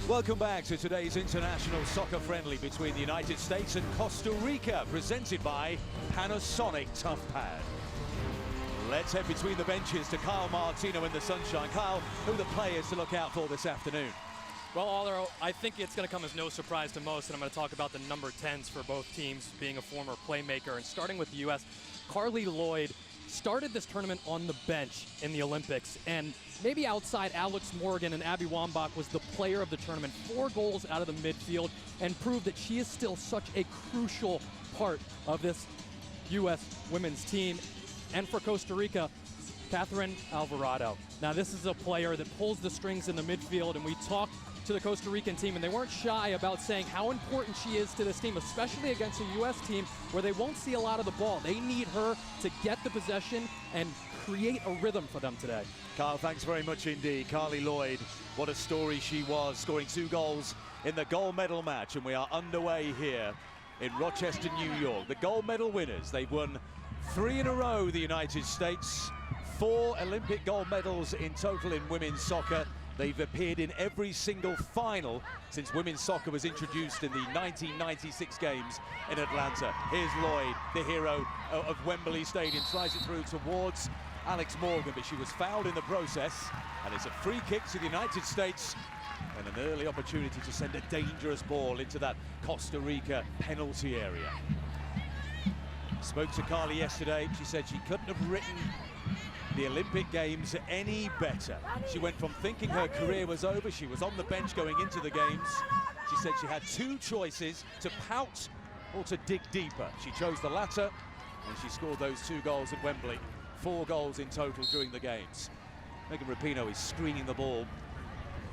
Welcome back to today's international soccer friendly between the United States and Costa Rica, presented by Panasonic Tough Pad. Let's head between the benches to Kyle Martino in the sunshine. Kyle, who are the players to look out for this afternoon? Well, Alder, I think it's going to come as no surprise to most, and I'm going to talk about the number 10s for both teams, being a former playmaker. And starting with the U.S., Carly Lloyd started this tournament on the bench in the Olympics, and maybe outside Alex Morgan and Abby Wambach was the player of the tournament. 4 goals out of the midfield, and proved that she is still such a crucial part of this U.S. women's team. And for Costa Rica, Catherine Alvarado. Now, this is a player that pulls the strings in the midfield, and we talked to the Costa Rican team, and they weren't shy about saying how important she is to this team, especially against a U.S. team where they won't see a lot of the ball. They need her to get the possession and create a rhythm for them today. Kyle, thanks very much indeed. Carly Lloyd, what a story she was, scoring 2 goals in the gold medal match, and we are underway here in Rochester, New York. The gold medal winners, they've won 3 in a row, the United States, 4 Olympic gold medals in total in women's soccer. They've appeared in every single final since women's soccer was introduced in the 1996 games in Atlanta. Here's Lloyd, the hero of Wembley Stadium, tries it through towards Alex Morgan, but she was fouled in the process, and it's a free kick to the United States and an early opportunity to send a dangerous ball into that Costa Rica penalty area. Spoke to Carly yesterday. She said she couldn't have written the Olympic Games any better. She went from thinking her career was over, she was on the bench going into the games. She said she had 2 choices, to pout or to dig deeper. She chose the latter, and she scored those 2 goals at Wembley. 4 goals in total during the games. Megan Rapinoe is screening the ball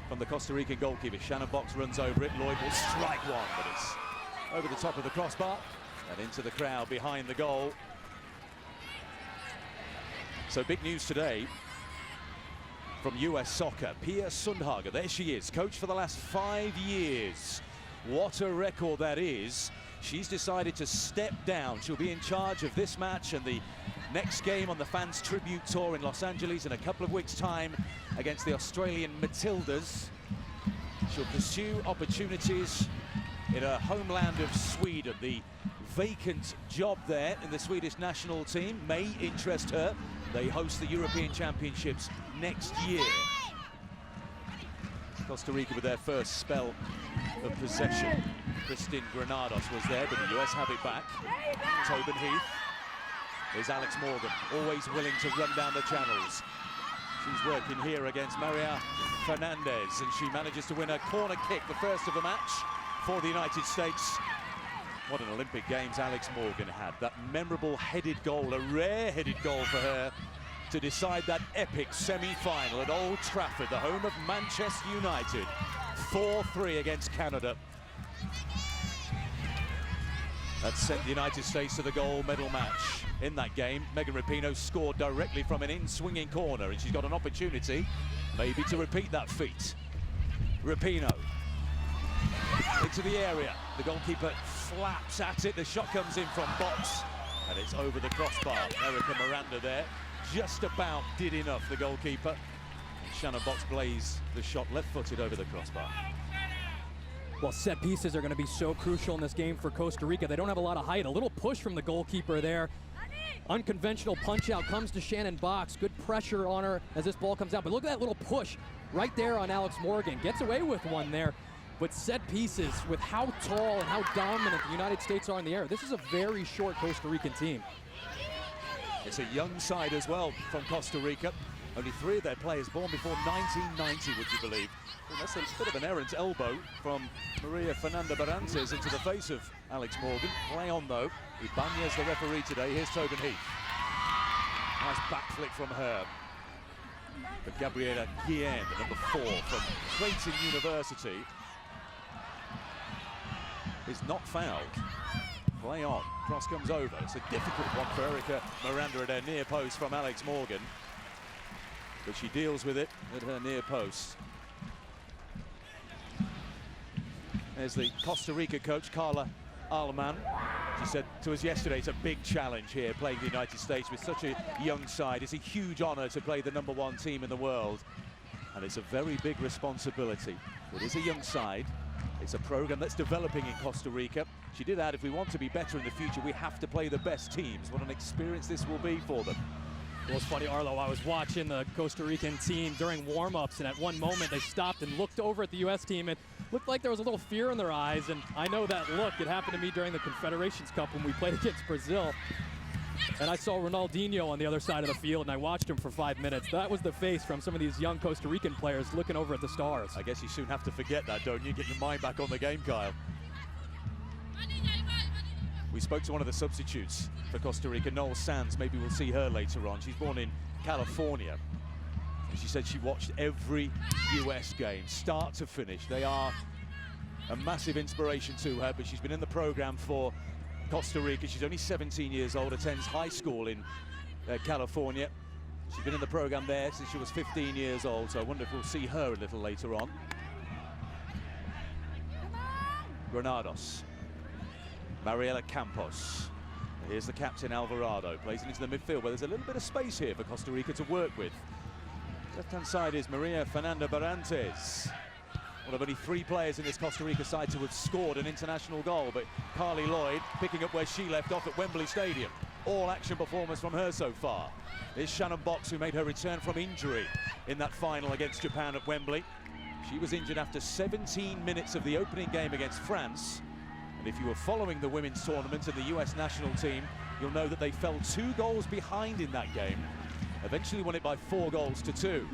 from the Costa Rican goalkeeper. Shannon Box runs over it. Lloyd will strike one, but it's over the top of the crossbar and into the crowd behind the goal. So big news today from US Soccer. Pia Sundhage, there she is, coach for the last 5 years. What a record that is. She's decided to step down. She'll be in charge of this match and the next game on the Fans Tribute Tour in Los Angeles in a couple of weeks' time against the Australian Matildas. She'll pursue opportunities in her homeland of Sweden. The vacant job there in the Swedish national team may interest her. They host the European Championships next year. Costa Rica with their first spell of possession. Christine Granados was there, but the US have it back. Tobin Heath. Here's Alex Morgan, always willing to run down the channels. She's working here against Maria Fernandez, and she manages to win a corner kick, the first of the match for the United States. What an Olympic Games Alex Morgan had. That memorable headed goal, a rare headed goal for her to decide that epic semi-final at Old Trafford, the home of Manchester United. 4-3 against Canada. That sent the United States to the gold medal match. In that game, Megan Rapinoe scored directly from an in-swinging corner, and she's got an opportunity maybe to repeat that feat. Rapinoe into the area. The goalkeeper flaps at it. The shot comes in from Box, and it's over the crossbar. Erica Miranda there just about did enough, the goalkeeper. And Shannon Box blazed the shot left-footed over the crossbar. Well, set pieces are going to be so crucial in this game for Costa Rica. They don't have a lot of height. A little push from the goalkeeper there. Unconventional punch out comes to Shannon Box. Good pressure on her as this ball comes out. But look at that little push right there on Alex Morgan. Gets away with one there. But set pieces, with how tall and how dominant the United States are in the air, this is a very short Costa Rican team. It's a young side as well from Costa Rica. Only 3 of their players born before 1990, would you believe? Well, that's a bit of an errant elbow from Maria Fernanda Barantes into the face of Alex Morgan. Play on, though. Ibanez, the referee today. Here's Tobin Heath. Nice backflick from her. But Gabriela Guillen, the number 4 from Creighton University, is not fouled. Play on. Cross comes over. It's a difficult one for Erica Miranda at her near post from Alex Morgan, but she deals with it at her near post. There's the Costa Rica coach, Carla Aleman. She said to us yesterday, it's a big challenge here playing the United States with such a young side. It's a huge honor to play the #1 team in the world, and it's a very big responsibility. It is a young side. It's a program that's developing in Costa Rica. She did add, if we want to be better in the future, we have to play the best teams. What an experience this will be for them. Well, it's funny, Arlo, I was watching the Costa Rican team during warm-ups, and at one moment they stopped and looked over at the U.S. team, and looked like there was a little fear in their eyes, and I know that look. It happened to me during the Confederations Cup when we played against Brazil. And I saw Ronaldinho on the other side of the field, and I watched him for 5 minutes. That was the face from some of these young Costa Rican players looking over at the stars. I guess you soon have to forget that, don't you? Get your mind back on the game, Kyle. We spoke to one of the substitutes for Costa Rica, Noel Sands. Maybe we'll see her later on. She's born in California. And she said she watched every US game, start to finish. They are a massive inspiration to her, but she's been in the program for Costa Rica. She's only 17 years old, attends high school in California. She's been in the program there since she was 15 years old, so I wonder if we'll see her a little later on. Granados. Mariela Campos. Here's the captain, Alvarado. Plays it into the midfield, where there's a little bit of space here for Costa Rica to work with. Left-hand side is Maria Fernanda Barrantes. One of only 3 players in this Costa Rica side to have scored an international goal, but Carly Lloyd picking up where she left off at Wembley Stadium. All-action performance from her so far. There's Shannon Box, who made her return from injury in that final against Japan at Wembley. She was injured after 17 minutes of the opening game against France. And if you were following the women's tournament and the US national team, you'll know that they fell 2 goals behind in that game. Eventually won it by 4 goals to 2.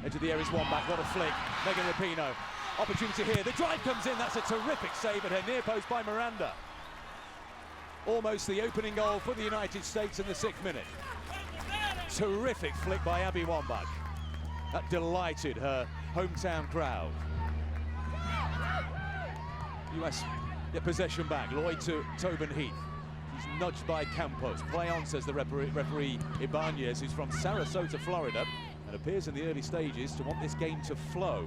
Into the air is Wambach, what a flick. Megan Rapinoe. Opportunity here, the drive comes in, that's a terrific save at her near post by Miranda. Almost the opening goal for the United States in the 6th minute. Terrific flick by Abby Wambach. That delighted her hometown crowd. US get possession back, Lloyd to Tobin Heath. He's nudged by Campos. Play on, says the referee Ibanez, who's from Sarasota, Florida, and appears in the early stages to want this game to flow.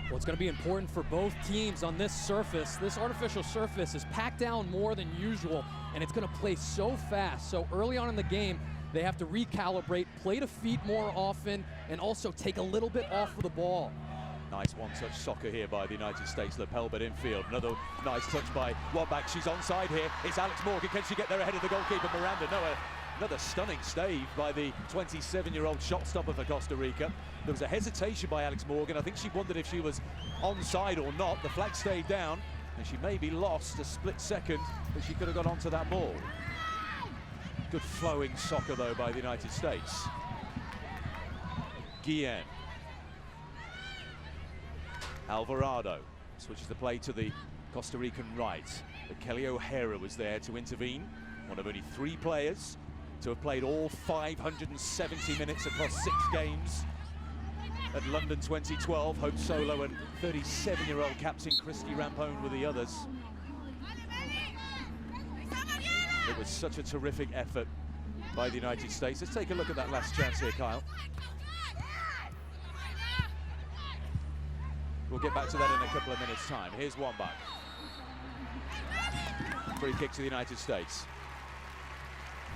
Well, it's going to be important for both teams on this surface. This artificial surface is packed down more than usual, and it's going to play so fast. So early on in the game, they have to recalibrate, play to feet more often, and also take a little bit off of the ball. Nice one-touch soccer here by the United States. Lepelbert infield. Another nice touch by Wambach. She's onside here. It's Alex Morgan. Can she get there ahead of the goalkeeper, Miranda? No, another stunning stave by the 27-year-old shot stopper for Costa Rica. There was a hesitation by Alex Morgan. I think she wondered if she was onside or not. The flag stayed down, and she maybe lost a split second, but she could have got onto that ball. Good flowing soccer, though, by the United States. Guillen. Alvarado switches the play to the Costa Rican right. But Kelly O'Hara was there to intervene. One of only 3 players to have played all 570 minutes across 6 games at London 2012. Hope Solo and 37-year-old captain Christy Rampone were the others. It was such a terrific effort by the United States. Let's take a look at that last chance here, Kyle. We'll get back to that in a couple of minutes' time. Here's Wambach. Free kick to the United States.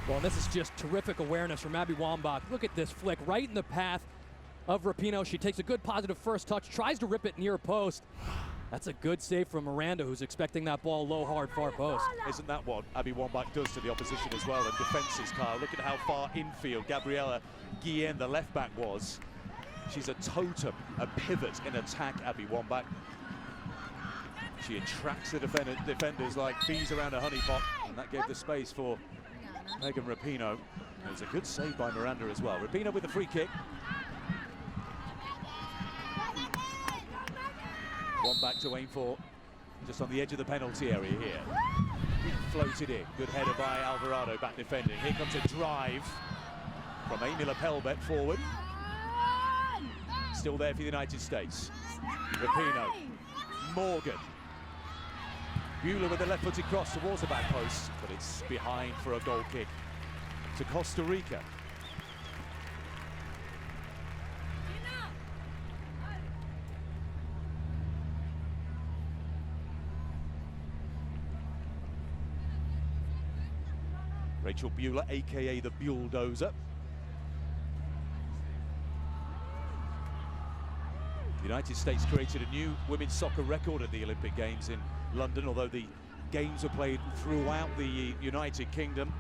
Well, and this is just terrific awareness from Abby Wambach. Look at this flick right in the path of Rapinoe. She takes a good positive first touch, tries to rip it near post. That's a good save from Miranda, who's expecting that ball low, hard, far post. Isn't that what Abby Wambach does to the opposition as well? And defenses, Kyle. Look at how far infield Gabriela Guillen, the left back, was. She's a totem, a pivot in attack, Abby Wambach. She attracts the defenders like bees around a honeypot, and that gave the space for Megan Rapinoe. It was a good save by Miranda as well. Rapinoe with the free kick. Wambach to aim for just on the edge of the penalty area here. Floated in. Good header by Alvarado, back defending. Here comes a drive from Amy Lepelbert forward. Still there for the United States. Rapinoe. Morgan. Buehler with the left-footed cross towards the back post, but it's behind for a goal kick to Costa Rica. Rachel Buehler, aka the Buelldozer. The United States created a new women's soccer record at the Olympic Games in London, although the games were played throughout the United Kingdom.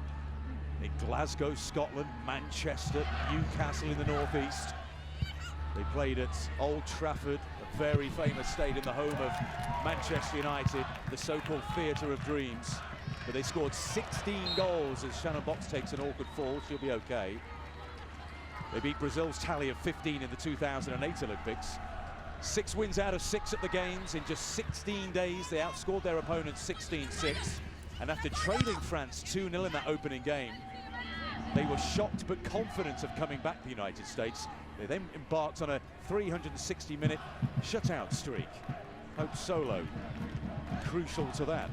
In Glasgow, Scotland, Manchester, Newcastle in the northeast. They played at Old Trafford, a very famous stadium, the home of Manchester United, the so-called Theatre of Dreams. But they scored 16 goals as Shannon Box takes an awkward fall. She'll be okay. They beat Brazil's tally of 15 in the 2008 Olympics. 6 wins out of 6 at the games in just 16 days. They outscored their opponents 16-6. And after trailing France 2-0 in that opening game, they were shocked but confident of coming back to the United States. They then embarked on a 360-minute shutout streak. Hope Solo, crucial to that.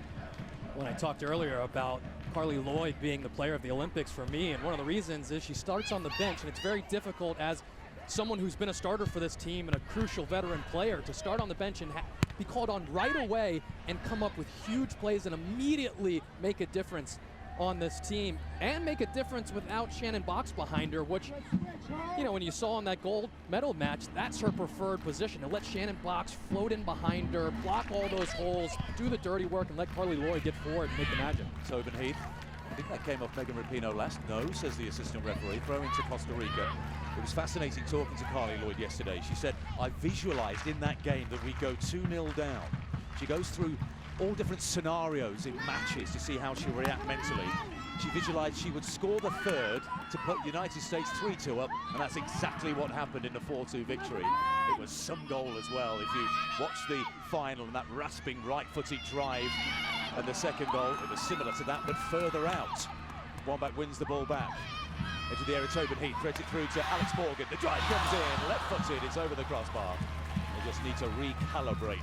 When I talked earlier about Carly Lloyd being the player of the Olympics for me, and one of the reasons is she starts on the bench, and it's very difficult as someone who's been a starter for this team and a crucial veteran player to start on the bench and be called on right away and come up with huge plays and immediately make a difference on this team and make a difference without Shannon Box behind her, which, you know, when you saw in that gold medal match, that's her preferred position, to let Shannon Box float in behind her, block all those holes, do the dirty work, and let Carly Lloyd get forward and make the magic. Tobin Heath, I think that came off Megan Rapinoe last. No, says the assistant referee, throwing to Costa Rica. It was fascinating talking to Carly Lloyd yesterday. She said, I visualized in that game that we go 2-0 down. She goes through all different scenarios in matches to see how she'll react mentally. She visualized she would score the third to put the United States 3-2 up, and that's exactly what happened in the 4-2 victory. It was some goal as well. If you watch the final and that rasping right-footed drive, and the second goal, it was similar to that, but further out. Wambach wins the ball back. Into the area, Tobin Heath threads it through to Alex Morgan. The drive comes in, left-footed, it's over the crossbar. They just need to recalibrate.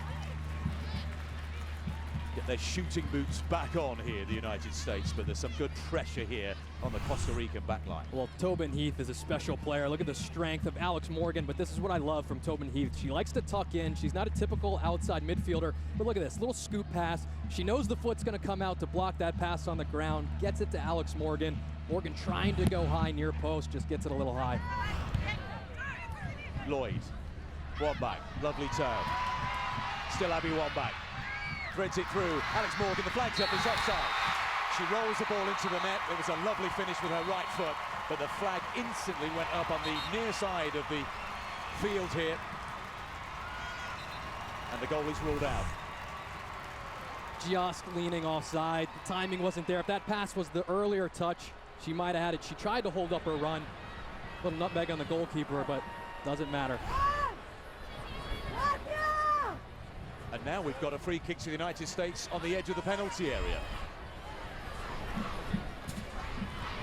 Get their shooting boots back on here, the United States, but there's some good pressure here on the Costa Rican backline. Well, Tobin Heath is a special player. Look at the strength of Alex Morgan, but this is what I love from Tobin Heath. She likes to tuck in. She's not a typical outside midfielder, but look at this, little scoop pass. She knows the foot's gonna come out to block that pass on the ground, gets it to Alex Morgan. Morgan trying to go high near post, just gets it a little high. Lloyd, Wambach, lovely turn. Still Abby Wambach. Threads it through, Alex Morgan, the flag's up, it's offside. She rolls the ball into the net. It was a lovely finish with her right foot, but the flag instantly went up on the near side of the field here. And the goal is ruled out. Just leaning offside, the timing wasn't there. If that pass was the earlier touch, she might have had it. She tried to hold up her run. Little nutmeg on the goalkeeper, but doesn't matter. And now we've got a free kick to the United States on the edge of the penalty area.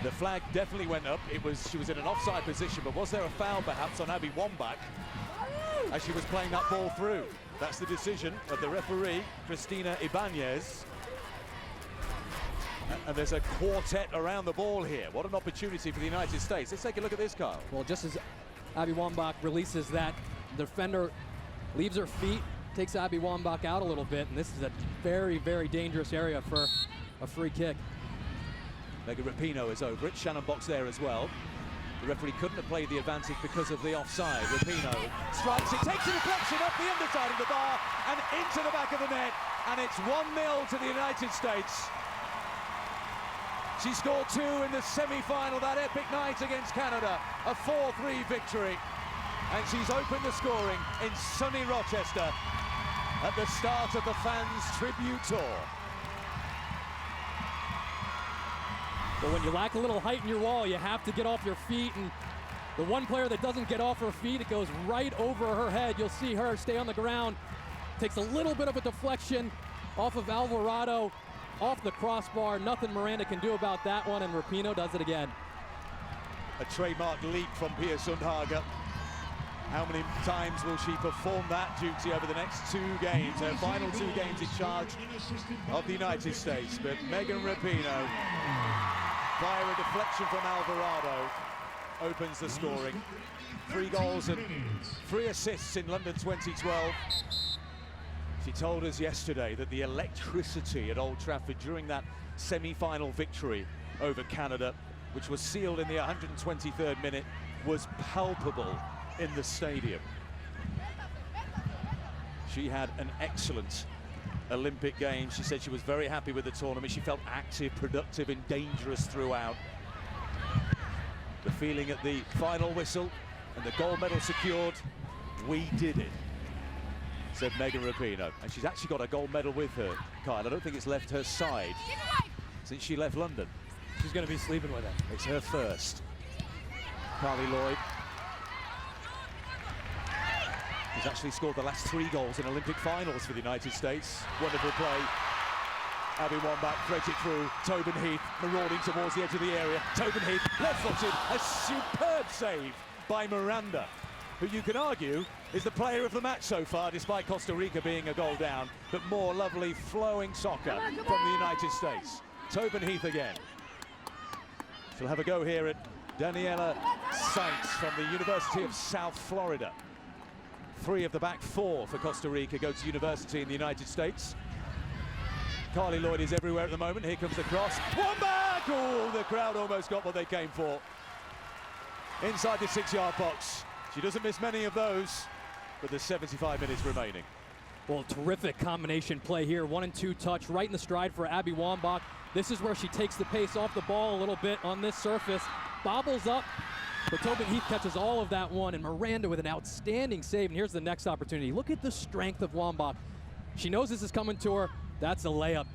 The flag definitely went up. She was in an offside position, but was there a foul perhaps on Abby Wambach as she was playing that ball through? That's the decision of the referee, Cristina Ibanez. And there's a quartet around the ball here. What an opportunity for the United States. Let's take a look at this, Kyle. Well, just as Abby Wambach releases that, the defender leaves her feet, takes Abby Wambach out a little bit, and this is a very, very dangerous area for a free kick. Megan Rapinoe is over it. Shannon Box there as well. The referee couldn't have played the advantage because of the offside. Rapinoe strikes it, takes a deflection up the underside of the bar and into the back of the net, and it's 1-0 to the United States. She scored 2 in the semi-final, that epic night against Canada, a 4-3 victory. And she's opened the scoring in sunny Rochester at the start of the fans' tribute tour. But when you lack a little height in your wall, you have to get off your feet, and the one player that doesn't get off her feet, it goes right over her head. You'll see her stay on the ground, takes a little bit of a deflection off of Alvarado, off the crossbar. Nothing Miranda can do about that one, and Rapinoe does it again. A trademark leap from Pia Sundhage. How many times will she perform that duty over the next 2 games? Her final 2 games in charge of the United States. But Megan Rapinoe, via a deflection from Alvarado, opens the scoring. 3 goals and 3 assists in London 2012. She told us yesterday that the electricity at Old Trafford during that semi-final victory over Canada, which was sealed in the 123rd minute, was palpable in the stadium. She had an excellent Olympic Games. She said she was very happy with the tournament. She felt active, productive, and dangerous throughout. The feeling at the final whistle and the gold medal secured, we did it, said Megan Rapinoe. And she's actually got a gold medal with her, Kyle. I don't think it's left her side since she left London. She's going to be sleeping with it. It's her first. Carly Lloyd has actually scored the last 3 goals in Olympic finals for the United States. Wonderful play. Abby Wambach threads it through. Tobin Heath marauding towards the edge of the area. Tobin Heath, left-footed, a superb save by Miranda, who you can argue is the player of the match so far, despite Costa Rica being a goal down, but more lovely flowing soccer from the United States. Tobin Heath again. She'll have a go here at Daniela Sainz from the University of South Florida. 3 of the back 4 for Costa Rica go to university in the United States. Carly Lloyd is everywhere at the moment. Here comes the cross. Wambach! Oh, the crowd almost got what they came for. Inside the 6-yard box. She doesn't miss many of those, but there's 75 minutes remaining. Well, terrific combination play here. 1 and 2 touch right in the stride for Abby Wambach. This is where she takes the pace off the ball a little bit on this surface. Bobbles up, but Tobin Heath catches all of that one, and Miranda with an outstanding save. And here's the next opportunity. Look at the strength of Wambach. She knows this is coming to her. That's a layup.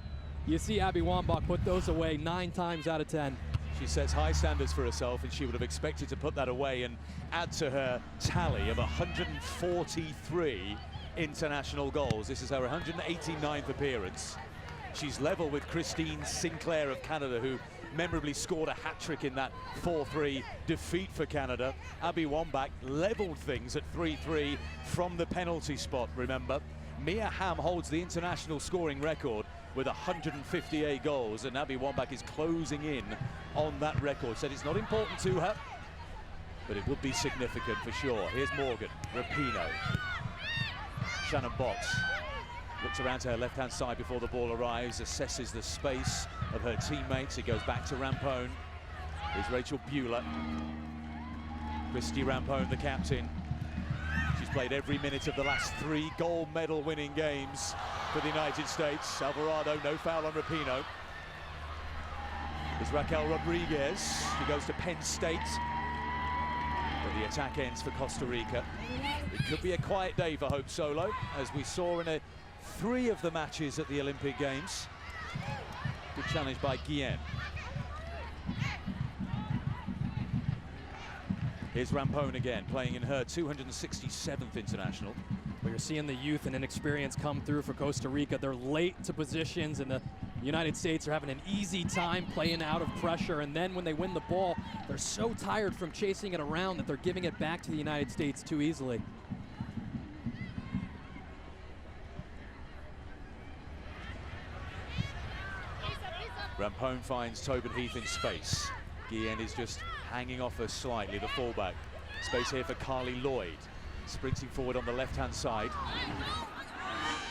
You see Abby Wambach put those away 9 times out of 10. She sets high standards for herself, and she would have expected to put that away and add to her tally of 143 international goals. This is her 189th appearance. She's level with Christine Sinclair of Canada, who memorably scored a hat-trick in that 4-3 defeat for Canada. Abby Wambach leveled things at 3-3 from the penalty spot, remember. Mia Hamm holds the international scoring record with 158 goals, and Abby Wambach is closing in on that record. Said it's not important to her, but it would be significant for sure. Here's Morgan, Rapinoe. Shannon Box looks around to her left-hand side before the ball arrives, assesses the space of her teammates. It goes back to Rampone. Here's Rachel Bueller. Christy Rampone, the captain. She's played every minute of the last 3 gold medal winning games for the United States. Alvarado, no foul on Rapinoe. There's Raquel Rodriguez. She goes to Penn State. But the attack ends for Costa Rica. It could be a quiet day for Hope Solo, as we saw in 3 of the matches at the Olympic Games. Good challenge by Guillen. Here's Rampone again, playing in her 267th international. Well, you're seeing the youth and inexperience come through for Costa Rica. They're late to positions, and the United States are having an easy time playing out of pressure. And then when they win the ball, they're so tired from chasing it around that they're giving it back to the United States too easily. Rampone finds Tobin Heath in space. Guillen is just hanging off her slightly, the fullback. Space here for Carly Lloyd. Sprinting forward on the left-hand side.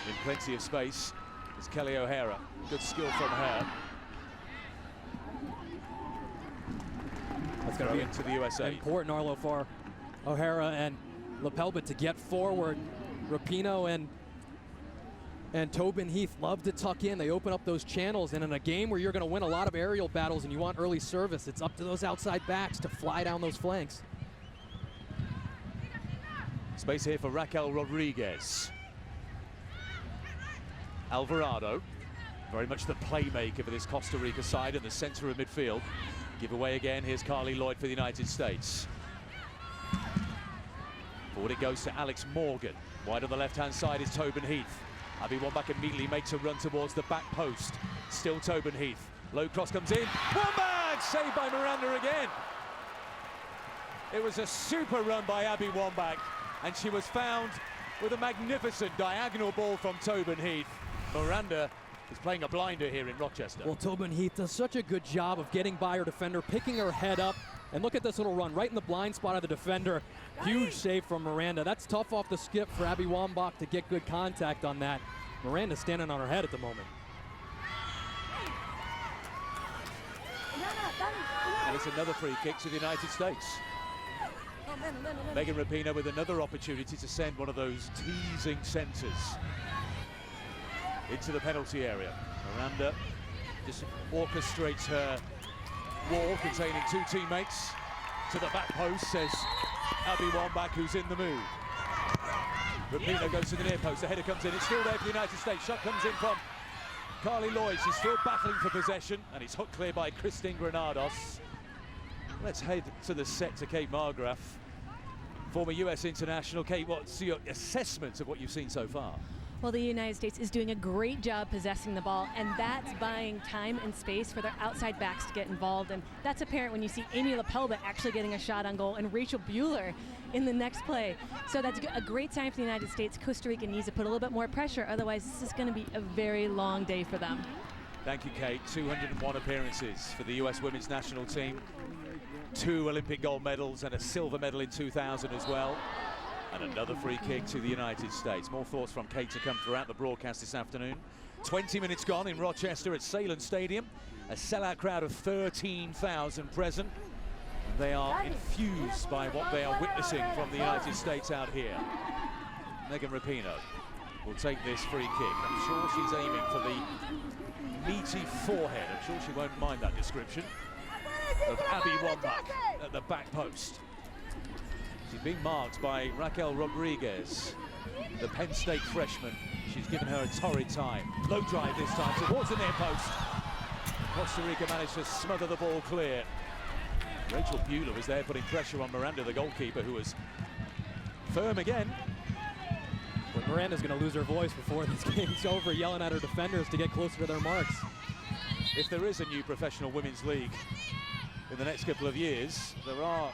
In plenty of space is Kelly O'Hara. Good skill from her. That's going to be into the USA. Important, Arlo, for O'Hara and Lapelbit to get forward. Rapinoe and Tobin Heath love to tuck in. They open up those channels, and in a game where you're going to win a lot of aerial battles and you want early service, it's up to those outside backs to fly down those flanks. Space here for Raquel Rodriguez. Alvarado, very much the playmaker for this Costa Rica side in the center of midfield. Give away again, here's Carly Lloyd for the United States. Forward it goes to Alex Morgan. Wide on the left-hand side is Tobin Heath. Abby Wambach immediately makes a run towards the back post. Still Tobin Heath. Low cross comes in. Wambach! Saved by Miranda again. It was a super run by Abby Wambach, and she was found with a magnificent diagonal ball from Tobin Heath. Miranda is playing a blinder here in Rochester. Well, Tobin Heath does such a good job of getting by her defender, picking her head up, and look at this little run right in the blind spot of the defender. Huge save from Miranda. That's tough off the skip for Abby Wambach to get good contact on that. Miranda's standing on her head at the moment. And it's another free kick to the United States. Megan Rapinoe with another opportunity to send one of those teasing centres into the penalty area. Miranda just orchestrates her wall containing two teammates to the back post, says Abby Wambach, who's in the mood. Rapinoe goes to the near post, the header comes in, it's still there for the United States. Shot comes in from Carly Lloyd, she's still battling for possession, and it's hooked clear by Christine Granados. Let's head to the set to Kate Margraf, former US international. Kate, what's your assessment of what you've seen so far? Well, the United States is doing a great job possessing the ball, and that's buying time and space for their outside backs to get involved. And that's apparent when you see Amy LaPelba actually getting a shot on goal and Rachel Bueller in the next play. So that's a great sign for the United States. Costa Rica needs to put a little bit more pressure, otherwise this is going to be a very long day for them. Thank you, Kate. 201 appearances for the US women's national team. 2 Olympic gold medals and a silver medal in 2000 as well. And another free kick to the United States. More thoughts from Kate to come throughout the broadcast this afternoon. 20 minutes gone in Rochester at Salem Stadium. A sellout crowd of 13,000 present. They are infused by what they are witnessing from the United States out here. Megan Rapinoe will take this free kick. I'm sure she's aiming for the meaty forehead. I'm sure she won't mind that description of Abby Wambach at the back post. She's being marked by Raquel Rodriguez, the Penn State freshman. She's given her a torrid time. Low drive this time towards the near post. Costa Rica managed to smother the ball clear. Rachel Bueller was there putting pressure on Miranda, the goalkeeper, who was firm again. Well, Miranda's going to lose her voice before this game's over, yelling at her defenders to get closer to their marks. If there is a new professional women's league in the next couple of years, there are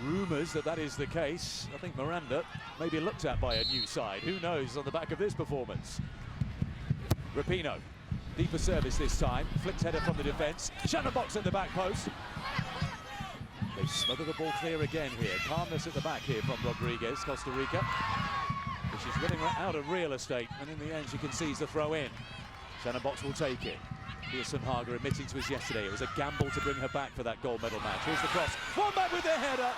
rumours that that is the case. I think Miranda may be looked at by a new side. Who knows on the back of this performance? Rapinoe, deeper service this time. Flicked header from the defence. Shannon Box at the back post. They smother the ball clear again here. Calmness at the back here from Rodriguez, Costa Rica. But she's running out of real estate, and in the end she concedes the throw in. Shannon Box will take it. Pia Sundhage admitting to us yesterday it was a gamble to bring her back for that gold medal match. Here's the cross. Wambach with the header.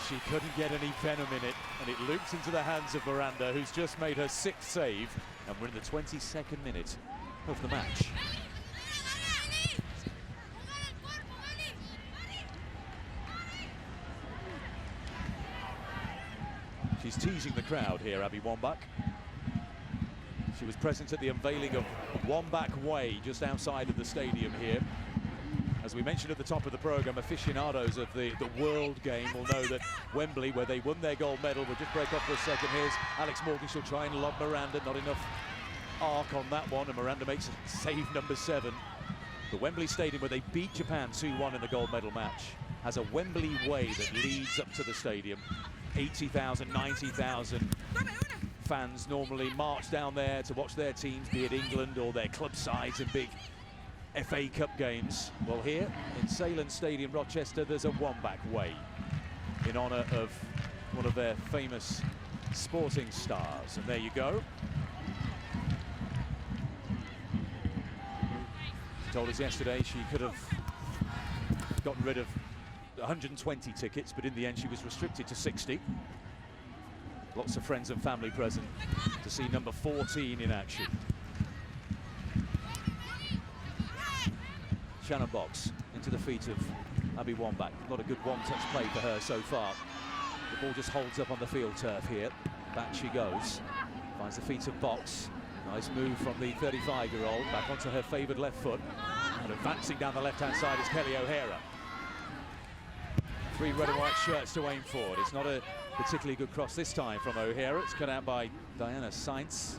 She couldn't get any venom in it, and it loops into the hands of Miranda, who's just made her 6th save, and we're in the 22nd minute of the match. She's teasing the crowd here, Abby Wambach. She was present at the unveiling of Wambach Way just outside of the stadium here. As we mentioned at the top of the programme, aficionados of the World game will know that Wembley, where they won their gold medal, will just break off for a second. Here's Alex Morgan, she'll try and lob Miranda, not enough arc on that one, and Miranda makes save number 7. The Wembley Stadium, where they beat Japan 2-1 in the gold medal match, has a Wembley Way that leads up to the stadium. 80,000, 90,000 fans normally march down there to watch their teams, be it England or their club sides in big FA Cup games. Well, here in Salem Stadium, Rochester, there's a Wambach Way in honour of one of their famous sporting stars. And there you go. She told us yesterday she could have gotten rid of 120 tickets, but in the end she was restricted to 60. Lots of friends and family present to see number 14 in action. Shannon Box into the feet of Abby Wambach. Not a good one-touch play for her so far. The ball just holds up on the field turf here. Back she goes. Finds the feet of Box. Nice move from the 35-year-old. Back onto her favoured left foot. And advancing down the left-hand side is Kelly O'Hara. 3 red and white shirts to aim for. It's not a particularly good cross this time from O'Hara. It's cut out by Diana Sainz.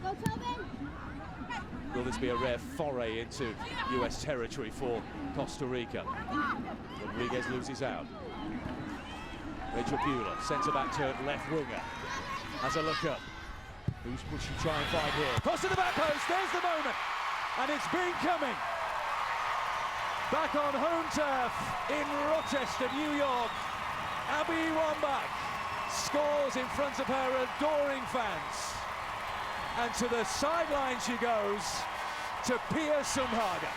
Will this be a rare foray into US territory for Costa Rica? Rodriguez loses out. Rachel Bueller, centre back to left winger. Has a look up. Who will she try and find here? Cross to the back post, there's the moment. And it's been coming. Back on home turf in Rochester, New York. Abby Wambach scores in front of her adoring fans. And to the sideline she goes, to Pia Sundhage.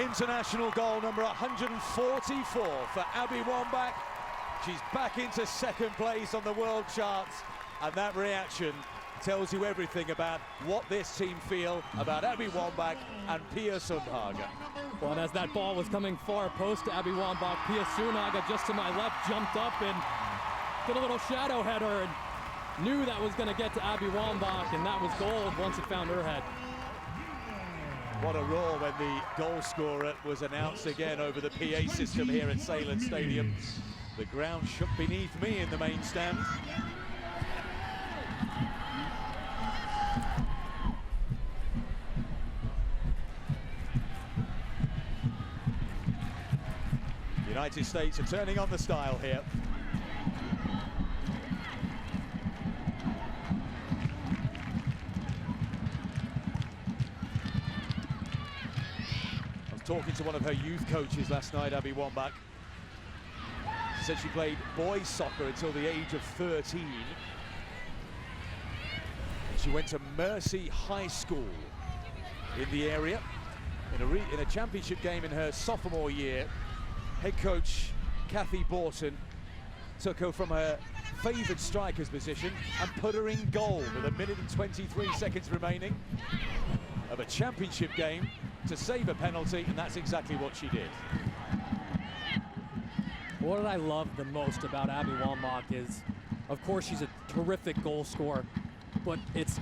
International goal number 144 for Abby Wambach. She's back into second place on the world charts, and that reaction tells you everything about what this team feel about Abby Wambach and Pia Sundhage. Well, and as that ball was coming far post to Abby Wambach, Pia Sundhage just to my left jumped up and did a little shadow header and knew that was going to get to Abby Wambach, and that was gold once it found her head. What a roar when the goal scorer was announced again over the PA system here at Salem Stadium. The ground shook beneath me in the main stand. The United States are turning on the style here. I was talking to one of her youth coaches last night, Abby Wambach. She said she played boys soccer until the age of 13. And she went to Mercy High School in the area. In a championship game in her sophomore year, head coach Kathy Borton took her from her favoured striker's position and put her in goal with 1 minute and 23 seconds remaining of a championship game to save a penalty, and that's exactly what she did. What I love the most about Abby Wambach is, of course, she's a terrific goal scorer, but it's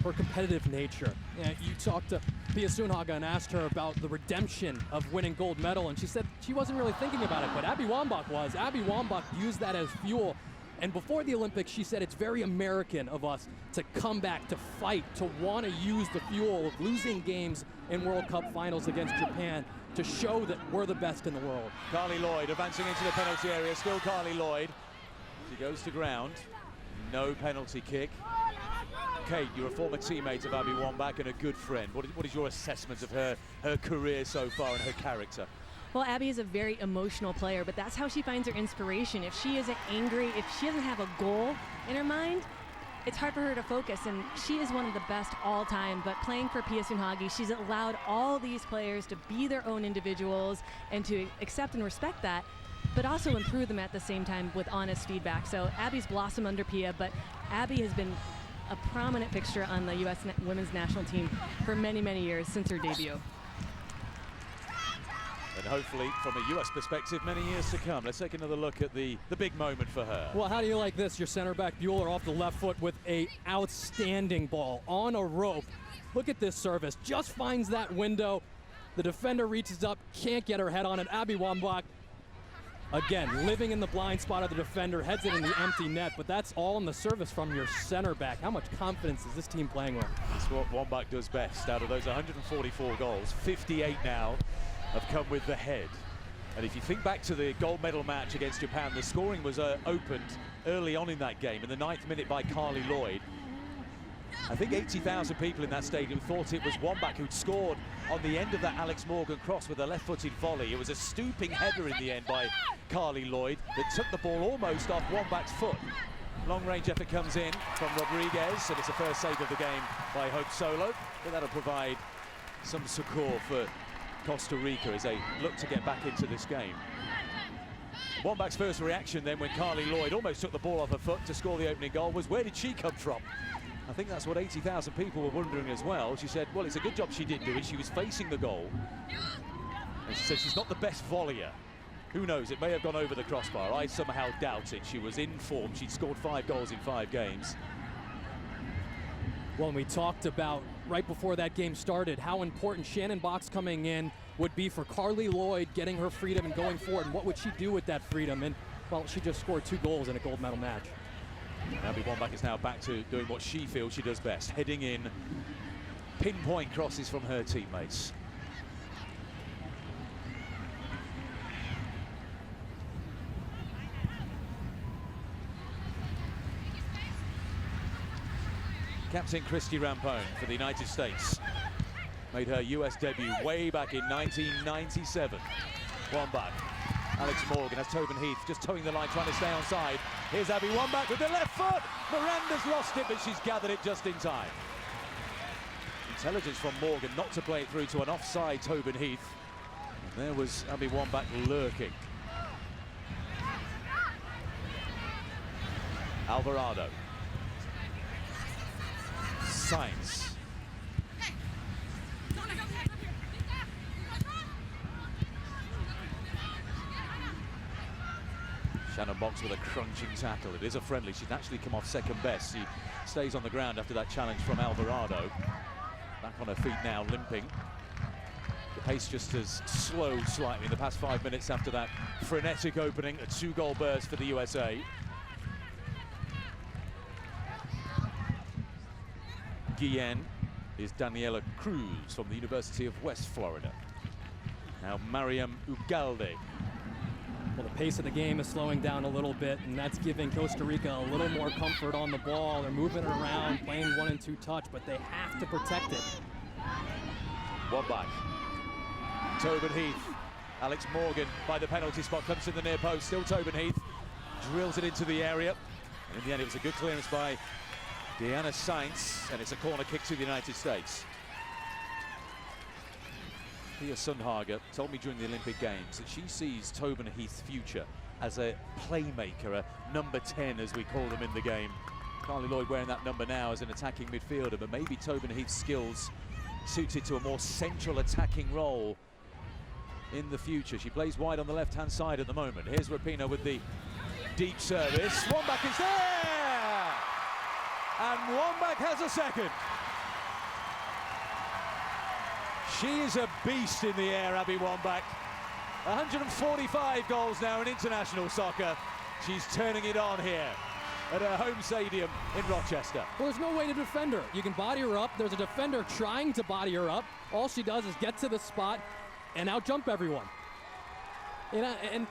her competitive nature. You talked to Pia Sundhage and asked her about the redemption of winning gold medal, and she said she wasn't really thinking about it, but Abby Wambach was. Abby Wambach used that as fuel. And before the Olympics, she said it's very American of us to come back, to fight, to want to use the fuel of losing games in World Cup finals against Japan to show that we're the best in the world. Carly Lloyd advancing into the penalty area, still Carly Lloyd. She goes to ground, no penalty kick. Kate, you're a former teammate of Abby Wambach and a good friend. What is your assessment of her career so far and her character? Well, Abby is a very emotional player, but that's how she finds her inspiration. If she isn't angry, if she doesn't have a goal in her mind, it's hard for her to focus, and she is one of the best all time. But playing for Pia Sundhage, she's allowed all these players to be their own individuals and to accept and respect that, but also improve them at the same time with honest feedback. So Abby's blossomed under Pia, but Abby has been a prominent fixture on the U.S. women's national team for many, many years since her debut. And hopefully, from a U.S. perspective, many years to come. Let's take another look at the big moment for her. Well, how do you like this? Your center back, Bueller, off the left foot with a outstanding ball on a rope. Look at this service. Just finds that window. The defender reaches up, can't get her head on it. Abby Wambach, again, living in the blind spot of the defender, heads it in the empty net, but that's all in the service from your center back. How much confidence is this team playing with? That's what Wambach does best. Out of those 144 goals, 58 now have come with the head. And if you think back to the gold medal match against Japan, the scoring was opened early on in that game in the 9th minute by Carly Lloyd. I think 80,000 people in that stadium thought it was Wambach who'd scored on the end of that Alex Morgan cross with a left-footed volley. It was a stooping header in the end by Carly Lloyd that took the ball almost off Wambach's foot. Long-range effort comes in from Rodriguez, and it's the first save of the game by Hope Solo, but that'll provide some succour for Costa Rica as they look to get back into this game. Wambach's first reaction then when Carly Lloyd almost took the ball off her foot to score the opening goal was, where did she come from? I think that's what 80,000 people were wondering as well. She said, well, it's a good job she did do it. She was facing the goal. And she said she's not the best volleyer. Who knows, it may have gone over the crossbar. I somehow doubt it. She was in form. She'd scored 5 goals in 5 games. Well, we talked about right before that game started how important Shannon Box coming in would be for Carly Lloyd getting her freedom and going forward, and what would she do with that freedom? And, well, she just scored 2 goals in a gold medal match. Abby Wambach is now back to doing what she feels she does best, heading in pinpoint crosses from her teammates. Captain Christy Rampone for the United States made her US debut way back in 1997. Wambach, Alex Morgan has Tobin Heath just towing the line, trying to stay onside. Here's Abby Wambach with the left foot. Miranda's lost it, but she's gathered it just in time. Intelligence from Morgan not to play it through to an offside Tobin Heath. There was Abby Wambach lurking. Alvarado. Sainz. Shannon Box with a crunching tackle. It is a friendly. She's actually come off second best. She stays on the ground after that challenge from Alvarado. Back on her feet now, limping. The pace just has slowed slightly in the past 5 minutes after that frenetic opening. A 2-goal burst for the USA. Guillen is Daniela Cruz from the University of West Florida. Now Mariam Ugalde. Well, the pace of the game is slowing down a little bit, and that's giving Costa Rica a little more comfort on the ball. They're moving it around, playing 1 and 2 touch, but they have to protect it. Wambach. Tobin Heath. Alex Morgan by the penalty spot comes to the near post. Still Tobin Heath. Drills it into the area. And in the end, it was a good clearance by Deanna Sainz, and it's a corner kick to the United States. Pia Sundhage told me during the Olympic Games that she sees Tobin Heath's future as a playmaker, a number 10 as we call them in the game. Carly Lloyd wearing that number now as an attacking midfielder, but maybe Tobin Heath's skills suited to a more central attacking role in the future. She plays wide on the left-hand side at the moment. Here's Rapinoe with the deep service. Wambach is there! And Wambach has a second. She is a beast in the air, Abby Wambach. 145 goals now in international soccer. She's turning it on here at her home stadium in Rochester. Well, there's no way to defend her. You can body her up. There's a defender trying to body her up. All she does is get to the spot and out-jump everyone.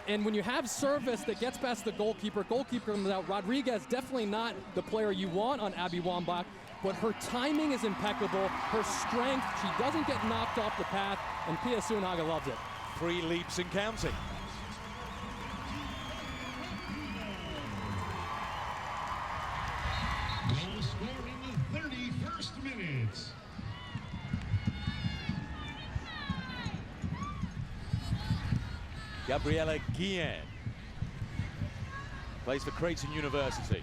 And when you have service that gets past the goalkeeper comes out. Rodriguez, definitely not the player you want on Abby Wambach, but her timing is impeccable. Her strength, she doesn't get knocked off the path, and Pia Sundhage loves it. 3 leaps and counting. Goal scored in the 31st minute. Gabriela Guillen plays for Creighton University.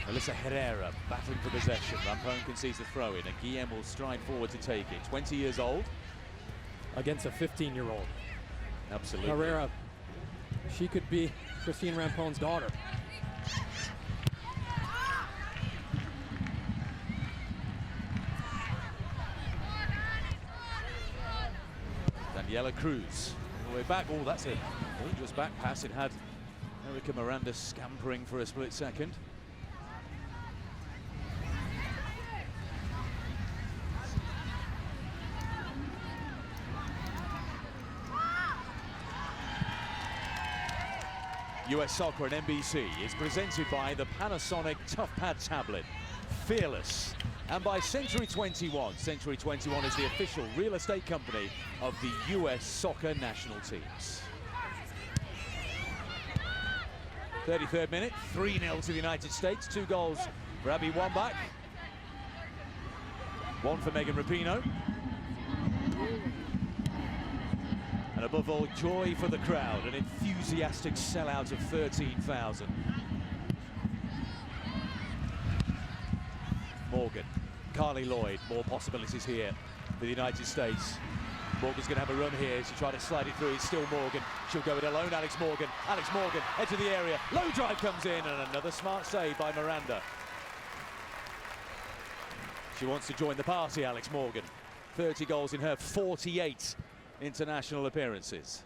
Melissa Herrera battling for possession. Rampone concedes the throw-in, and Guillen will stride forward to take it. 20 years old. Against a 15-year-old. Absolutely. Herrera, she could be Christine Rampone's daughter. Daniela Cruz all the way back. Oh, that's a dangerous back pass. It had Erica Miranda scampering for a split second. US Soccer and NBC is presented by the Panasonic ToughPad tablet, Fearless, and by Century 21. Century 21 is the official real estate company of the US Soccer national teams. 33rd minute, 3-0 to the United States. 2 goals for Abby Wambach. 1 for Megan Rapinoe. And above all, joy for the crowd, an enthusiastic sellout of 13,000. Morgan, Carly Lloyd, more possibilities here for the United States. Morgan's going to have a run here. She tried to slide it through. It's still Morgan. She'll go it alone. Alex Morgan, edge of the area. Low drive comes in, and another smart save by Miranda. She wants to join the party, Alex Morgan. 30 goals in her 48 international appearances.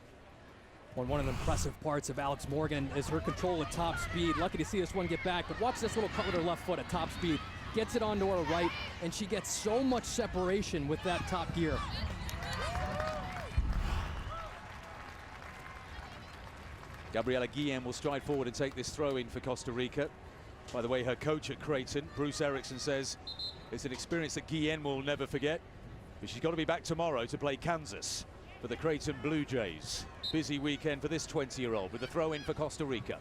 One of the impressive parts of Alex Morgan is her control at top speed. Lucky to see this one get back, but watch this little cut with her left foot at top speed. Gets it onto her right, and she gets so much separation with that top gear. Gabriela Guillen will stride forward and take this throw-in for Costa Rica. By the way, her coach at Creighton, Bruce Erickson, says it's an experience that Guillen will never forget. But she's got to be back tomorrow to play Kansas for the Creighton Blue Jays. Busy weekend for this 20-year-old with the throw-in for Costa Rica.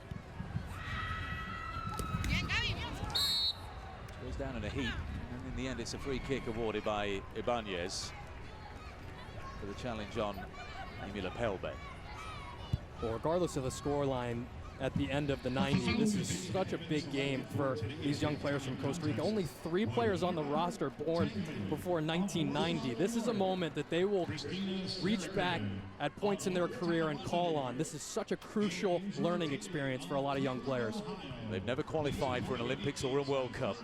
Goes down in a heap, and in the end it's a free kick awarded by Ibanez. for the challenge on Amy Lepelbe. Well, regardless of the scoreline at the end of the 90, this is such a big game for these young players from Costa Rica. Only 3 players on the roster born before 1990. This is a moment that they will reach back at points in their career and call on. This is such a crucial learning experience for a lot of young players. They've never qualified for an Olympics or a World Cup.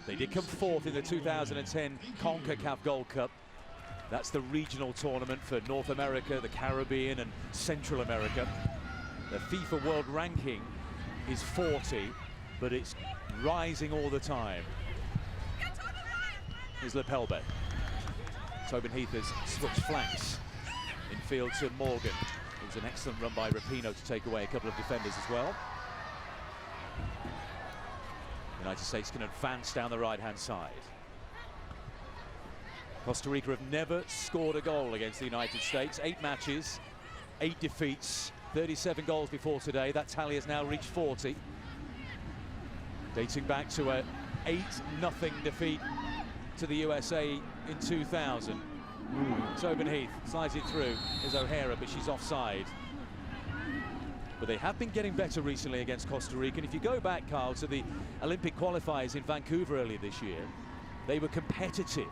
They did come fourth in the 2010 CONCACAF Gold Cup. That's the regional tournament for North America, the Caribbean, and Central America. The FIFA World Ranking is 40, but it's rising all the time. Here's Lepelbe. Tobin Heath has switched flanks. Infield to Morgan. It was an excellent run by Rapinoe to take away a couple of defenders as well. United States can advance down the right-hand side. Costa Rica have never scored a goal against the United States. 8 matches, 8 defeats, 37 goals before today. That tally has now reached 40. Dating back to a 8-0 defeat to the USA in 2000. Tobin Heath slides it through. Is O'Hara, but she's offside. But they have been getting better recently against Costa Rica. And if you go back, Carl, to the Olympic qualifiers in Vancouver earlier this year, they were competitive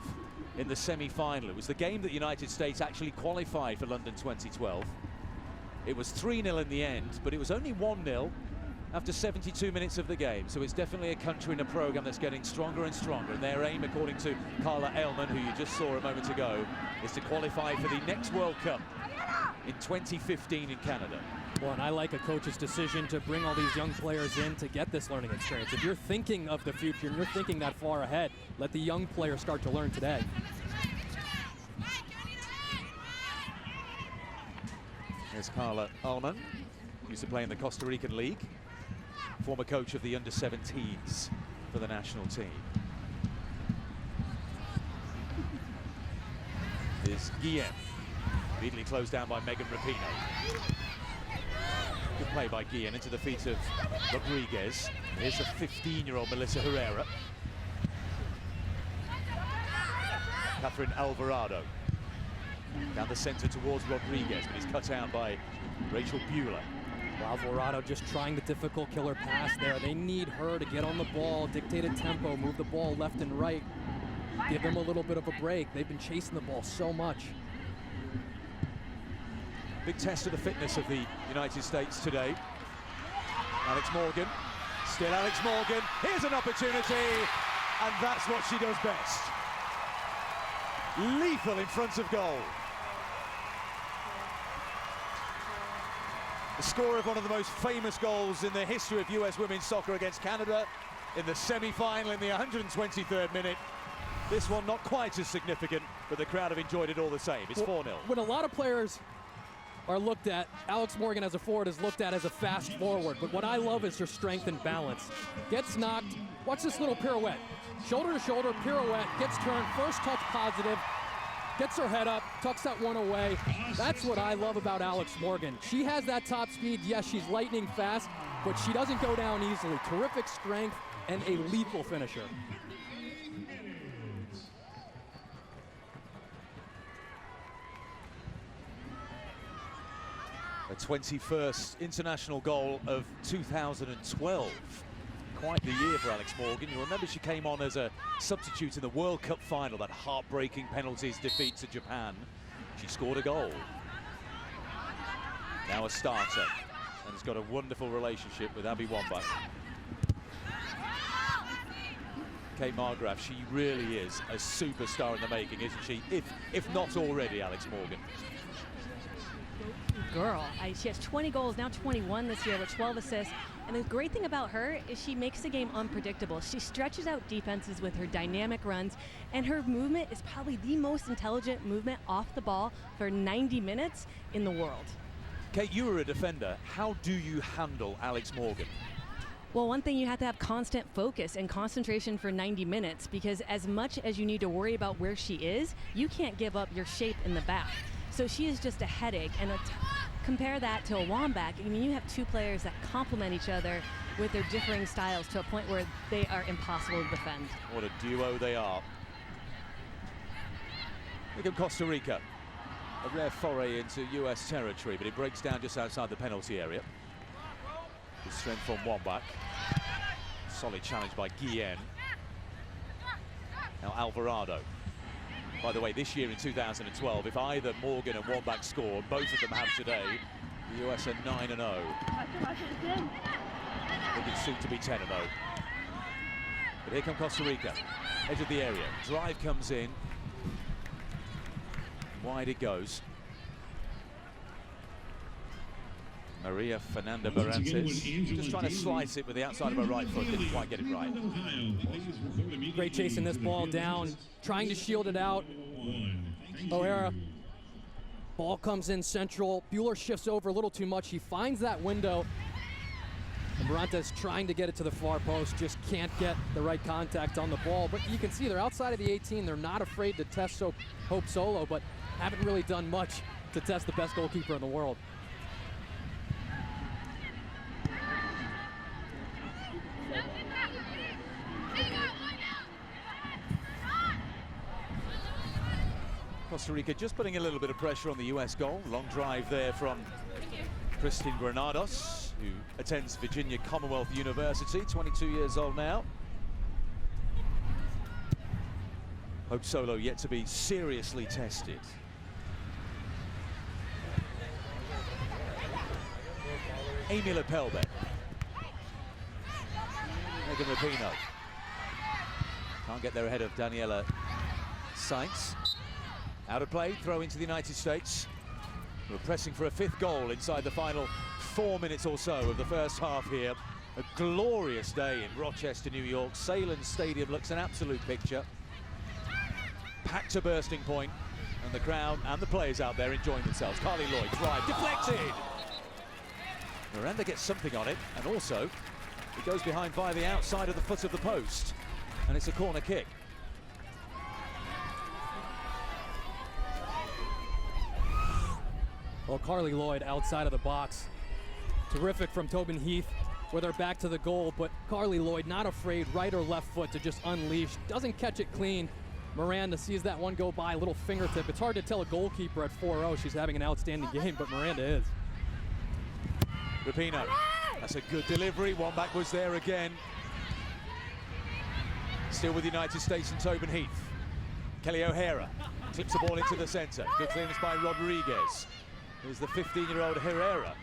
in the semi-final. It was the game that the United States actually qualified for London 2012. It was 3-0 in the end, but it was only 1-0 after 72 minutes of the game. So it's definitely a country and a program that's getting stronger and stronger. And their aim, according to Carla Ailman, who you just saw a moment ago, is to qualify for the next World Cup in 2015 in Canada. Well, and I like a coach's decision to bring all these young players in to get this learning experience. If you're thinking of the future and you're thinking that far ahead, let the young players start to learn today. There's Carla Ailman, used to play in the Costa Rican League, former coach of the under-17s for the national team. There's Guillen, immediately closed down by Megan Rapinoe. Good play by Guillen into the feet of Rodriguez. Here's the 15-year-old Melissa Herrera. Catherine Alvarado. Down the center towards Rodriguez, but he's cut out by Rachel Bueller. Alvarado just trying the difficult killer pass there. They need her to get on the ball, dictate a tempo, move the ball left and right. Give them a little bit of a break. They've been chasing the ball so much. Big test of the fitness of the United States today. Alex Morgan, still Alex Morgan. Here's an opportunity, and that's what she does best. Lethal in front of goal. The score of one of the most famous goals in the history of US women's soccer against Canada in the semi-final in the 123rd minute. This one not quite as significant, but the crowd have enjoyed it all the same. It's 4-0. When a lot of players are looked at, Alex Morgan as a forward is looked at as a fast forward, but what I love is her strength and balance. Gets knocked, watch this little pirouette. Shoulder to shoulder, pirouette, gets turned, first touch positive, gets her head up, tucks that one away. That's what I love about Alex Morgan. She has that top speed, yes, she's lightning fast, but she doesn't go down easily. Terrific strength and a lethal finisher. The 21st international goal of 2012. Quite the year for Alex Morgan. You remember she came on as a substitute in the World Cup final, that heartbreaking penalties defeat to Japan. She scored a goal. Now a starter, and has got a wonderful relationship with Abby Wambach. Kate Margraf, she really is a superstar in the making, isn't she? If not already, Alex Morgan. Girl, she has 20 goals, now 21 this year with 12 assists. And the great thing about her is she makes the game unpredictable. She stretches out defenses with her dynamic runs, and her movement is probably the most intelligent movement off the ball for 90 minutes in the world. Kate, you were a defender. How do you handle Alex Morgan? Well, one thing, you have to have constant focus and concentration for 90 minutes, because as much as you need to worry about where she is, you can't give up your shape in the back. So she is just a headache. And compare that to a Wambach. I mean, you have two players that complement each other with their differing styles to a point where they are impossible to defend. What a duo they are. Look at Costa Rica. a rare foray into US territory, but it breaks down just outside the penalty area. Good strength from Wambach. Solid challenge by Guillen. Now Alvarado. By the way, this year in 2012, if either Morgan and Wambach scored, both of them have today, the US are 9-0. I think it's soon to be 10-0. But here come Costa Rica, edge of the area. Drive comes in. Wide it goes. Maria Fernanda Barantes just trying to slice it with the outside of her right foot, didn't quite get it right. Great chasing this ball down, trying to shield it out. O'Hara, ball comes in central. Bueller shifts over a little too much. He finds that window. And Barantes trying to get it to the far post, just can't get the right contact on the ball. But you can see they're outside of the 18. They're not afraid to test Hope Solo, but haven't really done much to test the best goalkeeper in the world. Costa Rica just putting a little bit of pressure on the US goal. Long drive there from Christine Granados, who attends Virginia Commonwealth University, 22 years old now. Hope Solo yet to be seriously tested. Amy Lepelbe. Megan Rapinoe. Can't get there ahead of Daniela Sainz. Out of play, throw into the United States. We're pressing for a 5th goal inside the final 4 minutes or so of the first half here. A glorious day in Rochester, New York. Salem Stadium looks an absolute picture. Packed to bursting point, and the crowd and the players out there enjoying themselves. Carly Lloyd, drive, deflected! Miranda gets something on it, and also it goes behind via the outside of the foot of the post, and it's a corner kick. Well, Carly Lloyd outside of the box. Terrific from Tobin Heath with her back to the goal, but Carly Lloyd not afraid, right or left foot to just unleash. Doesn't catch it clean. Miranda sees that one go by, little fingertip. It's hard to tell a goalkeeper at 4-0 she's having an outstanding game, but Miranda is. Rapinoe, that's a good delivery. Wambach was there again. Still with the United States and Tobin Heath. Kelly O'Hara clips the ball into the center. Good clearance by Rodriguez. Here's the 15-year-old Herrera.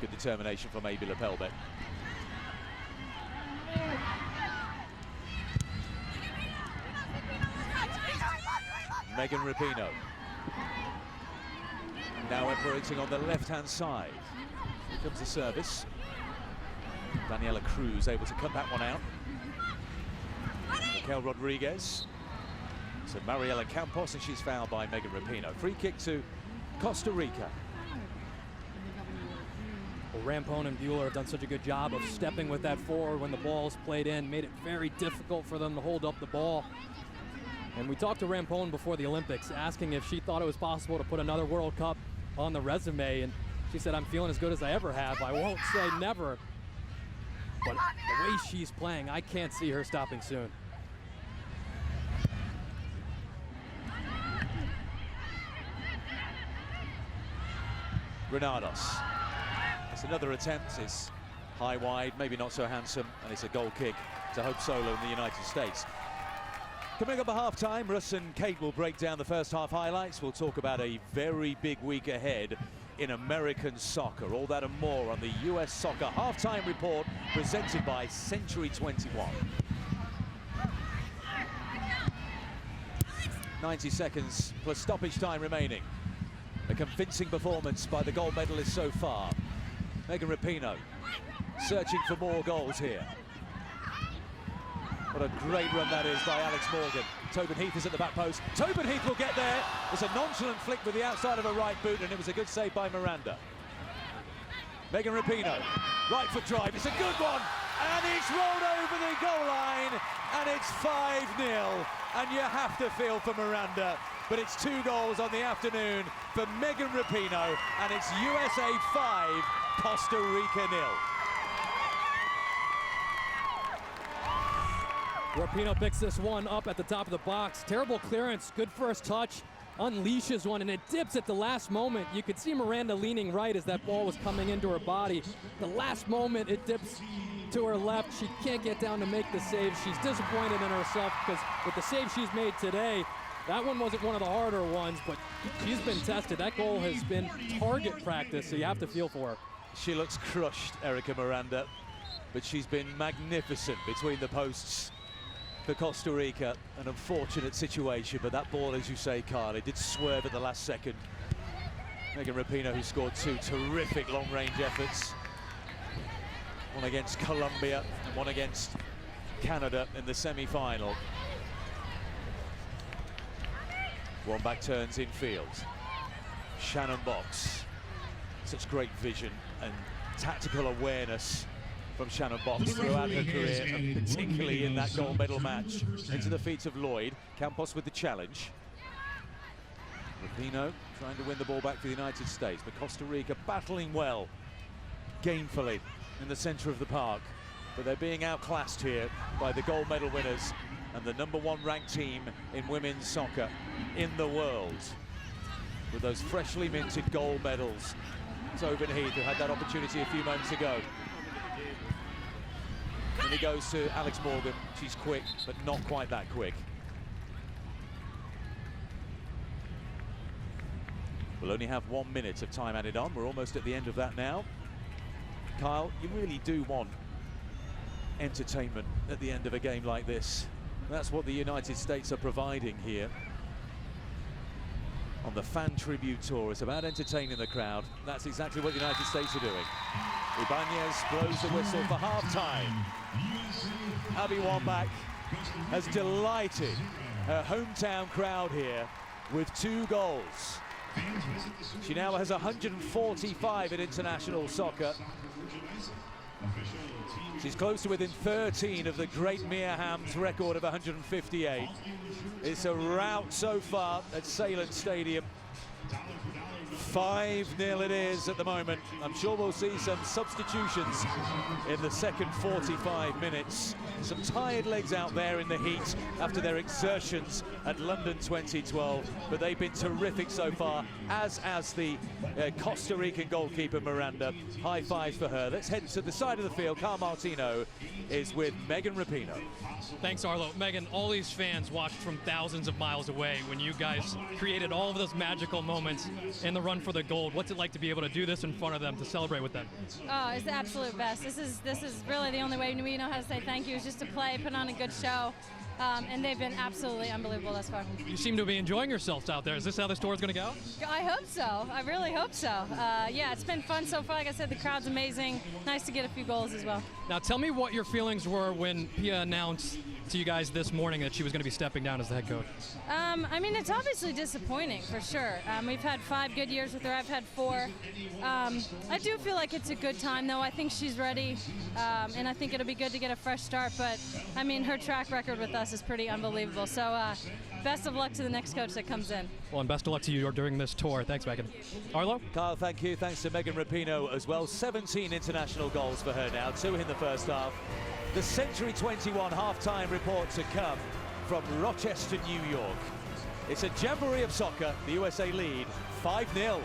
Good determination from Amy Lepelbe. Megan Rapinoe. Now operating on the left-hand side. Here comes the service. Daniela Cruz able to cut that one out. Raquel Rodriguez. So Mariela Campos, and she's fouled by Megan Rapinoe. Free kick to Costa Rica. Well, Rampone and Bueller have done such a good job of stepping with that forward when the ball's played in, made it very difficult for them to hold up the ball. And we talked to Rampone before the Olympics, asking if she thought it was possible to put another World Cup on the resume, and she said, "I'm feeling as good as I ever have. I won't say never, but the way she's playing, I can't see her stopping soon." Granados. It's another attempt. It's high wide, maybe not so handsome, and it's a goal kick to Hope Solo in the United States. Coming up at half-time, Russ and Kate will break down the first half highlights. We'll talk about a very big week ahead in American soccer. All that and more on the US Soccer Half-Time Report presented by Century 21. 90 seconds plus stoppage time remaining. A convincing performance by the gold medalist so far. Megan Rapinoe searching for more goals here. What a great run that is by Alex Morgan. Tobin Heath is at the back post. Tobin Heath will get there. It's a nonchalant flick with the outside of a right boot, and it was a good save by Miranda. Megan Rapinoe, right foot drive. It's a good one, and it's rolled over the goal line, and it's 5-0. And you have to feel for Miranda, but it's 2 goals on the afternoon for Megan Rapinoe, and it's USA 5, Costa Rica 0. Rapinoe picks this one up at the top of the box. Terrible clearance, good first touch. Unleashes one, and it dips at the last moment. You could see Miranda leaning right as that ball was coming into her body. The last moment, it dips to her left. She can't get down to make the save. She's disappointed in herself because with the save she's made today, that one wasn't one of the harder ones, but she's been tested. That goal has been target practice, so you have to feel for her. She looks crushed, Erica Miranda, but she's been magnificent between the posts for Costa Rica. An unfortunate situation, but that ball, as you say, Carl, it did swerve at the last second. Megan Rapinoe, who scored 2 terrific long-range efforts. One against Colombia and one against Canada in the semi-final. Wambach turns in field. Shannon Box. Such great vision and tactical awareness from Shannon Box throughout her career, and particularly in that gold medal match. Into the feet of Lloyd. Campos with the challenge. Rapinoe trying to win the ball back for the United States, but Costa Rica battling well, gainfully in the center of the park. But they're being outclassed here by the gold medal winners and the #1 ranked team in women's soccer in the world. With those freshly minted gold medals. Tobin Heath, who had that opportunity a few moments ago. And he goes to Alex Morgan. She's quick, but not quite that quick. We'll only have 1 minute of time added on. We're almost at the end of that now. Kyle, you really do want entertainment at the end of a game like this. That's what the United States are providing here on the Fan Tribute Tour. It's about entertaining the crowd. That's exactly what the United States are doing. Ibanez blows the whistle for half-time. Abby Wambach has delighted her hometown crowd here with 2 goals. She now has 145 in international soccer. She's close to within 13 of the great Mia Hamm's record of 158. It's a rout so far at Salem Stadium. 5-0 it is at the moment. I'm sure we'll see some substitutions in the second 45 minutes. Some tired legs out there in the heat after their exertions at London 2012, but they've been terrific so far, as the Costa Rican goalkeeper Miranda. High fives for her. Let's head to the side of the field. Carl Martino is with Megan Rapinoe. Thanks, Arlo. Megan, all these fans watched from thousands of miles away when you guys created all of those magical moments in the run for the gold. What's it like to be able to do this in front of them, to celebrate with them? Oh, it's the absolute best. This is really the only way we know how to say thank you, is just to play, put on a good show. And they've been absolutely unbelievable thus far. You seem to be enjoying yourselves out there. Is this how the tour is going to go? I hope so. I really hope so. Yeah, it's been fun so far. Like I said, the crowd's amazing. Nice to get a few goals as well. Now, tell me what your feelings were when Pia announced to you guys this morning that she was going to be stepping down as the head coach. I mean, it's obviously disappointing, for sure. We've had 5 good years with her. I've had 4. I do feel like it's a good time, though. I think she's ready, and I think it'll be good to get a fresh start. But, I mean, her track record with us is pretty unbelievable. So, best of luck to the next coach that comes in. Well, and best of luck to you during this tour. Thanks, Megan. Arlo? Kyle, thank you. Thanks to Megan Rapinoe as well. 17 international goals for her now, 2 in the first half. The Century 21 half-time report to come from Rochester, New York. It's a jamboree of soccer. The USA lead 5-0.